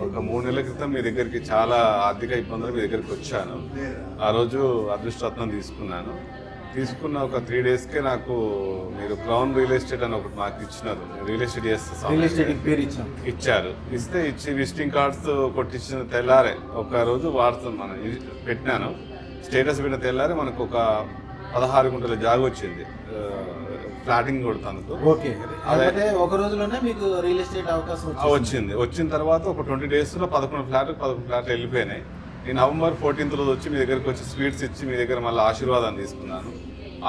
ఒక 3 నెలల క్రితం మీ దగ్గరికి చాలా ఆర్థిక ఇబ్బందులు మీ దగ్గరికి వచ్చాను. ఆ రోజు అదృష్టరత్నం తీసుకున్న ఒక 3 డేస్కే నాకు మీరు క్రౌన్ రియల్ ఎస్టేట్ అని ఒకటి మాకు ఇచ్చినారు. రియల్ ఎస్టేట్ ఇచ్చారు. ఇచ్చి విజిటింగ్ కార్డ్స్ కొట్టించిన తెల్లారే ఒక రోజు వాడుతున్నాను పెట్టినాను. స్టేటస్ పెట్టిన తెల్లారే మనకు ఒక 16 గుంటల జాగ వచ్చింది ఫ్లాటింగ్ కొడుతాను. ఓకే, అదే ఒక రోజులోనే మీకు రియల్ ఎస్టేట్ అవకాశం వచ్చిన తర్వాత ఒక 20 డేస్లో 11 ఫ్లాట్లు వెళ్ళిపోయినాయి. నేను November 14th రోజు వచ్చి మీ దగ్గరికి వచ్చి స్వీట్స్ ఇచ్చి మీ దగ్గర మళ్ళీ ఆశీర్వాదం తీసుకున్నాను.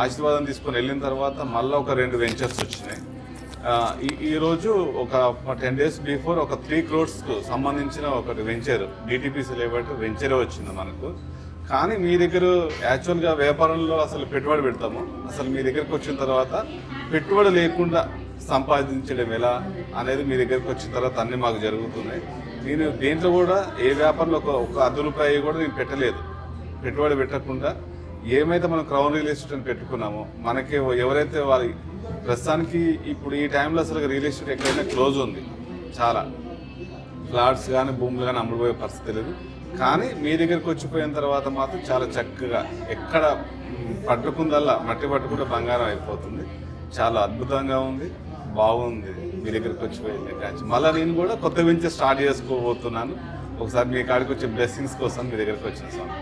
ఆశీర్వాదం తీసుకొని వెళ్ళిన తర్వాత మళ్ళీ ఒక 2 వెంచర్స్ వచ్చినాయి. ఈరోజు ఒక 10 డేస్ బిఫోర్ ఒక 3 crores సంబంధించిన ఒక వెంచర్ డిటిపిసి లేబట్ వెంచరే వచ్చింది మనకు. కానీ మీ దగ్గర యాక్చువల్గా వ్యాపారంలో అసలు పెట్టుబడి పెడతాము. అసలు మీ దగ్గరకు వచ్చిన తర్వాత పెట్టుబడి లేకుండా సంపాదించడం ఎలా అనేది మీ దగ్గరకు వచ్చిన తర్వాత అన్నీ మాకు జరుగుతున్నాయి. నేను దేంట్లో కూడా ఏ వ్యాపారంలో ఒక ₹10 కూడా నేను పెట్టలేదు. పెట్టుబడి పెట్టకుండా ఏమైతే మనం క్రౌన్ రియల్ ఎస్టేట్ అని పెట్టుకున్నామో మనకి ఎవరైతే వారి ప్రస్తుతానికి ఇప్పుడు ఈ టైంలో అసలు రియల్ ఎస్టేట్ ఎక్కడైనా క్లోజ్ ఉంది. చాలా ఫ్లాట్స్ కానీ భూములు కానీ అమ్ముడుపోయే పరిస్థితి లేదు. కానీ మీ దగ్గరికి వచ్చిపోయిన తర్వాత మాత్రం చాలా చక్కగా ఎక్కడ పట్టుకుందల్లా మట్టి పట్టుకుంటే బంగారం అయిపోతుంది. చాలా అద్భుతంగా ఉంది, బాగుంది. మీ దగ్గరికి వచ్చిపోయింది కాచి మళ్ళీ నేను కూడా కొత్త వెంచర్ స్టార్ట్ చేసుకోబోతున్నాను. ఒకసారి మీ కాడికి వచ్చే బ్లెస్సింగ్స్ కోసం మీ దగ్గరికి వచ్చిన స్వామి.